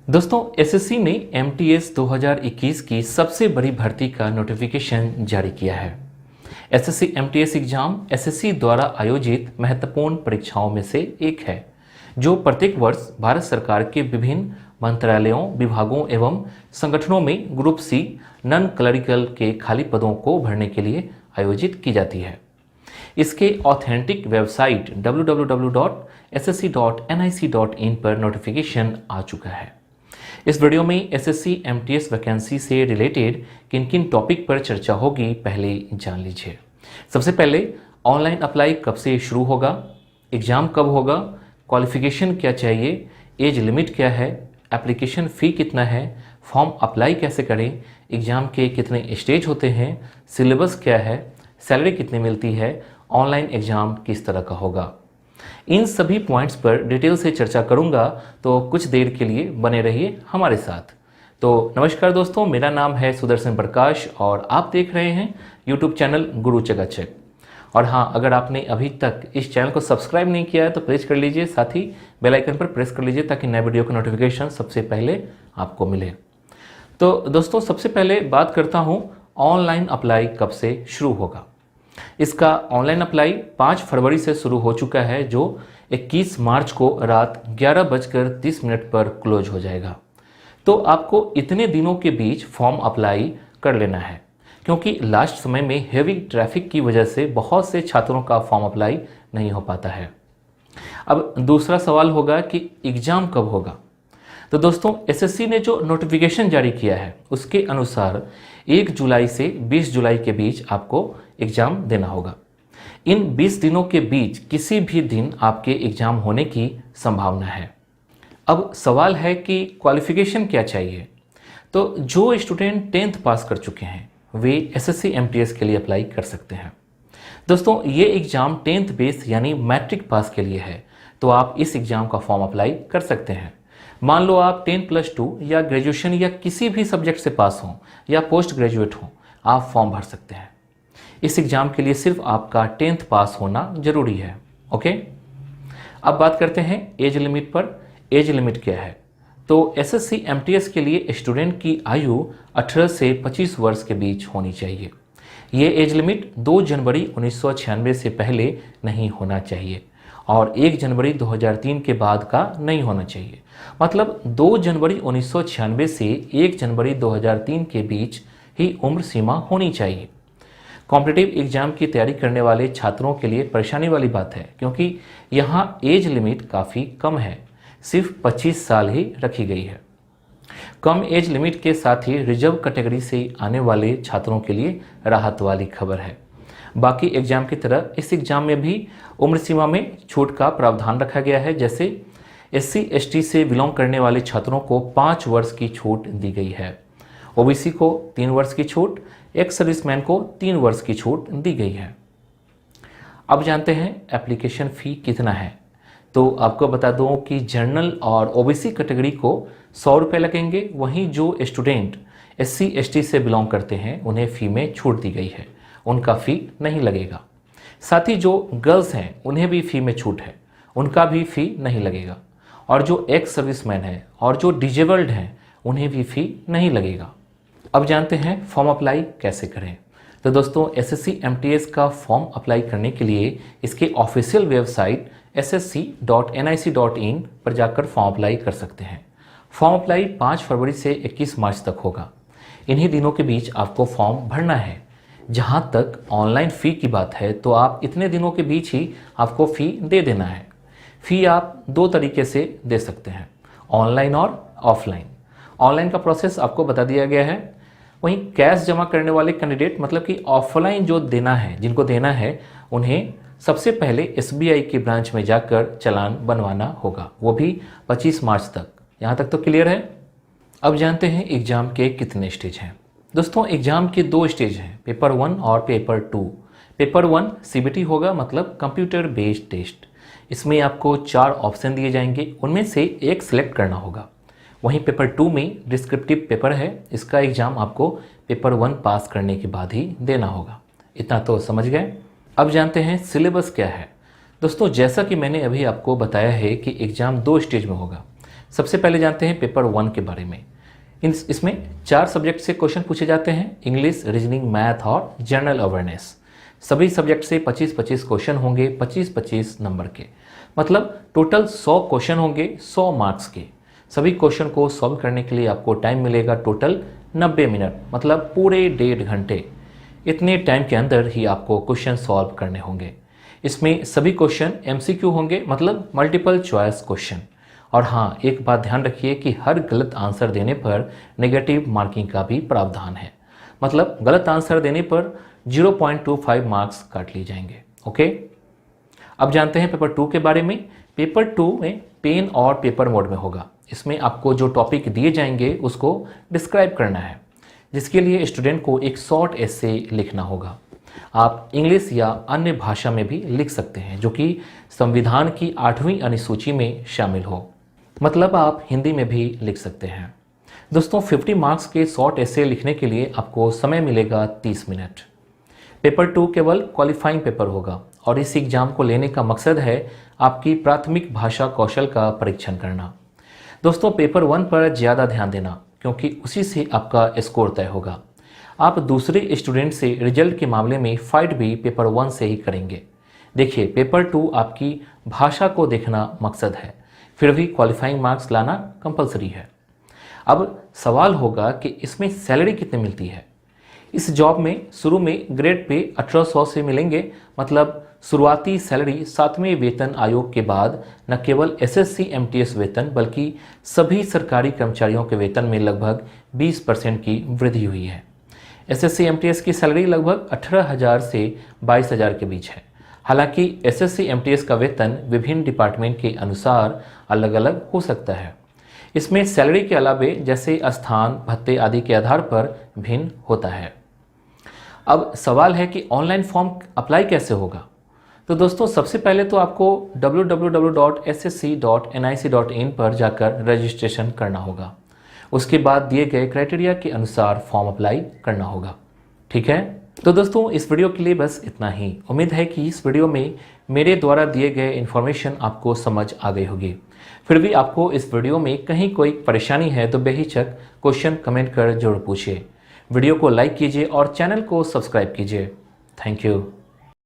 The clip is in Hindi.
दोस्तों एसएससी ने एमटीएस 2021 की सबसे बड़ी भर्ती का नोटिफिकेशन जारी किया है। एसएससी एमटीएस एग्जाम एसएससी द्वारा आयोजित महत्वपूर्ण परीक्षाओं में से एक है, जो प्रत्येक वर्ष भारत सरकार के विभिन्न मंत्रालयों, विभागों एवं संगठनों में ग्रुप सी नॉन क्लरिकल के खाली पदों को भरने के लिए आयोजित की जाती है। इसके ऑथेंटिक वेबसाइट www.ssc.nic.in पर नोटिफिकेशन आ चुका है। इस वीडियो में एसएससी एमटीएस वैकेंसी से रिलेटेड किन किन टॉपिक पर चर्चा होगी, पहले जान लीजिए। सबसे पहले ऑनलाइन अप्लाई कब से शुरू होगा, एग्ज़ाम कब होगा, क्वालिफिकेशन क्या चाहिए, एज लिमिट क्या है, एप्लीकेशन फ़ी कितना है, फॉर्म अप्लाई कैसे करें, एग्ज़ाम के कितने स्टेज होते हैं, सिलेबस क्या है, सैलरी कितनी मिलती है, ऑनलाइन एग्ज़ाम किस तरह का होगा। इन सभी पॉइंट्स पर डिटेल से चर्चा करूंगा, तो कुछ देर के लिए बने रहिए हमारे साथ। तो नमस्कार दोस्तों, मेरा नाम है सुदर्शन प्रकाश और आप देख रहे हैं यूट्यूब चैनल गुरु चकाचक। और हाँ, अगर आपने अभी तक इस चैनल को सब्सक्राइब नहीं किया है तो प्रेस कर लीजिए, साथ ही बेल आइकन पर प्रेस कर लीजिए ताकि नए वीडियो का नोटिफिकेशन सबसे पहले आपको मिले। तो दोस्तों सबसे पहले बात करता हूँ ऑनलाइन अप्लाई कब से शुरू होगा। इसका ऑनलाइन अप्लाई 5 फरवरी से शुरू हो चुका है, जो 21 मार्च को रात 11:30 पर क्लोज हो जाएगा। तो आपको इतने दिनों के बीच फॉर्म अप्लाई कर लेना है, क्योंकि लास्ट समय में हेवी ट्रैफिक की वजह से बहुत से छात्रों का फॉर्म अप्लाई नहीं हो पाता है। अब दूसरा सवाल होगा कि एग्ज़ाम कब होगा। तो दोस्तों एसएससी ने जो नोटिफिकेशन जारी किया है उसके अनुसार 1 जुलाई से 20 जुलाई के बीच आपको एग्ज़ाम देना होगा। इन 20 दिनों के बीच किसी भी दिन आपके एग्ज़ाम होने की संभावना है। अब सवाल है कि क्वालिफ़िकेशन क्या चाहिए। तो जो स्टूडेंट 10th पास कर चुके हैं वे एसएससी एमटीएस के लिए अप्लाई कर सकते हैं। दोस्तों ये एग्ज़ाम 10th बेस यानी मैट्रिक पास के लिए है, तो आप इस एग्ज़ाम का फॉर्म अप्लाई कर सकते हैं। मान लो आप 10+2 या ग्रेजुएशन या किसी भी सब्जेक्ट से पास हों या पोस्ट ग्रेजुएट हों, आप फॉर्म भर सकते हैं। इस एग्ज़ाम के लिए सिर्फ आपका 10th पास होना ज़रूरी है। ओके, अब बात करते हैं एज लिमिट पर। एज लिमिट क्या है? तो एसएससी एमटीएस के लिए स्टूडेंट की आयु 18 से 25 वर्ष के बीच होनी चाहिए। ये एज लिमिट 2 जनवरी 1996 से पहले नहीं होना चाहिए और 1 जनवरी 2003 के बाद का नहीं होना चाहिए। मतलब 2 जनवरी 1996 से 1 जनवरी 2003 के बीच ही उम्र सीमा होनी चाहिए। कॉम्पिटिटिव एग्जाम की तैयारी करने वाले छात्रों के लिए परेशानी वाली बात है, क्योंकि यहाँ एज लिमिट काफ़ी कम है, सिर्फ 25 साल ही रखी गई है। कम एज लिमिट के साथ ही रिजर्व कैटेगरी से आने वाले छात्रों के लिए राहत वाली खबर है। बाकी एग्जाम की तरह इस एग्जाम में भी उम्र सीमा में छूट का प्रावधान रखा गया है। जैसे SC ST से बिलोंग करने वाले छात्रों को 5 वर्ष की छूट दी गई है, OBC को 3 वर्ष की छूट, एक्स सर्विसमैन को 3 वर्ष की छूट दी गई है। अब जानते हैं एप्लीकेशन फ़ी कितना है। तो आपको बता दूं कि जनरल और OBC कैटेगरी को 100 रुपये लगेंगे, वहीं जो स्टूडेंट SC ST से बिलोंग करते हैं उन्हें फ़ी में छूट दी गई है, उनका फ़ी नहीं लगेगा। साथ ही जो गर्ल्स हैं उन्हें भी फ़ी में छूट है, उनका भी फ़ी नहीं लगेगा। और जो एक्स सर्विसमैन हैं और जो डिजेबल्ड हैं उन्हें भी फ़ी नहीं लगेगा। अब जानते हैं फॉर्म अप्लाई कैसे करें। तो दोस्तों एसएससी एमटीएस का फॉर्म अप्लाई करने के लिए इसके ऑफिशियल वेबसाइट ssc.nic.in पर जाकर फॉर्म अप्लाई कर सकते हैं। फॉर्म अप्लाई 5 फरवरी से 21 मार्च तक होगा। इन्हीं दिनों के बीच आपको फॉर्म भरना है। जहां तक ऑनलाइन फ़ी की बात है तो आप इतने दिनों के बीच ही आपको फ़ी दे देना है। फ़ी आप 2 तरीके से दे सकते हैं, ऑनलाइन और ऑफलाइन। ऑनलाइन का प्रोसेस आपको बता दिया गया है। वहीं कैश जमा करने वाले कैंडिडेट, मतलब कि ऑफलाइन जो देना है, जिनको देना है, उन्हें सबसे पहले SBI की ब्रांच में जाकर चालान बनवाना होगा, वो भी 25 मार्च तक। यहाँ तक तो क्लियर है। अब जानते हैं एग्ज़ाम के कितने स्टेज हैं। दोस्तों एग्ज़ाम के 2 स्टेज हैं, पेपर 1 और पेपर 2। पेपर 1 CBT होगा, मतलब कंप्यूटर बेस्ड टेस्ट। इसमें आपको 4 ऑप्शन दिए जाएंगे, उनमें से एक सिलेक्ट करना होगा। वहीं पेपर 2 में डिस्क्रिप्टिव पेपर है, इसका एग्ज़ाम आपको पेपर 1 पास करने के बाद ही देना होगा। इतना तो समझ गए। अब जानते हैं सिलेबस क्या है। दोस्तों जैसा कि मैंने अभी आपको बताया है कि एग्ज़ाम 2 स्टेज में होगा। सबसे पहले जानते हैं पेपर 1 के बारे में। इसमें 4 सब्जेक्ट से क्वेश्चन पूछे जाते हैं, इंग्लिश, रीजनिंग, मैथ और जनरल अवेयरनेस। सभी सब्जेक्ट से 25-25 क्वेश्चन होंगे, 25-25 नंबर के, मतलब टोटल 100 क्वेश्चन होंगे 100 मार्क्स के। सभी क्वेश्चन को सॉल्व करने के लिए आपको टाइम मिलेगा टोटल 90 मिनट, मतलब पूरे 1.5 घंटे। इतने टाइम के अंदर ही आपको क्वेश्चन सॉल्व करने होंगे। इसमें सभी क्वेश्चन MCQ होंगे, मतलब मल्टीपल चॉइस क्वेश्चन। और हाँ, एक बात ध्यान रखिए कि हर गलत आंसर देने पर नेगेटिव मार्किंग का भी प्रावधान है, मतलब गलत आंसर देने पर 0.25 मार्क्स काट लिए जाएंगे। ओके, अब जानते हैं पेपर 2 के बारे में। पेपर 2 में पेन और पेपर मोड में होगा। इसमें आपको जो टॉपिक दिए जाएंगे उसको डिस्क्राइब करना है, जिसके लिए स्टूडेंट को एक शॉर्ट एसे लिखना होगा। आप इंग्लिश या अन्य भाषा में भी लिख सकते हैं, जो कि संविधान की 8वीं अनुसूची में शामिल हो, मतलब आप हिंदी में भी लिख सकते हैं। दोस्तों, 50 मार्क्स के शॉर्ट एसे लिखने के लिए आपको समय मिलेगा 30 मिनट। पेपर 2 केवल क्वालिफाइंग पेपर होगा और इस एग्जाम को लेने का मकसद है आपकी प्राथमिक भाषा कौशल का परीक्षण करना। दोस्तों, पेपर 1 पर ज़्यादा ध्यान देना, क्योंकि उसी से आपका स्कोर तय होगा। आप दूसरे स्टूडेंट से रिजल्ट के मामले में फाइट भी पेपर 1 से ही करेंगे। देखिए, पेपर 2 आपकी भाषा को देखना मकसद है, फिर भी क्वालिफाइंग मार्क्स लाना कंपलसरी है। अब सवाल होगा कि इसमें सैलरी कितनी मिलती है। इस जॉब में शुरू में ग्रेड पे 1800 से मिलेंगे, मतलब शुरुआती सैलरी 7वें वेतन आयोग के बाद न केवल SSC MTS वेतन बल्कि सभी सरकारी कर्मचारियों के वेतन में लगभग 20% की वृद्धि हुई है। SSC MTS की सैलरी लगभग 18,000 से 22,000 के बीच है। हालांकि SSC MTS का वेतन विभिन्न डिपार्टमेंट के अनुसार अलग अलग हो सकता है। इसमें सैलरी के अलावे जैसे स्थान, भत्ते आदि के आधार पर भिन्न होता है। अब सवाल है कि ऑनलाइन फॉर्म अप्लाई कैसे होगा। तो दोस्तों, सबसे पहले तो आपको www.ssc.nic.in पर जाकर रजिस्ट्रेशन करना होगा। उसके बाद दिए गए क्राइटेरिया के अनुसार फॉर्म अप्लाई करना होगा। ठीक है, तो दोस्तों, इस वीडियो के लिए बस इतना ही। उम्मीद है कि इस वीडियो में मेरे द्वारा दिए गए इन्फॉर्मेशन आपको समझ आ गई होगी। फिर भी आपको इस वीडियो में कहीं कोई परेशानी है तो बेहिचक क्वेश्चन कमेंट कर जरूर पूछिए। वीडियो को लाइक कीजिए और चैनल को सब्सक्राइब कीजिए। Thank you.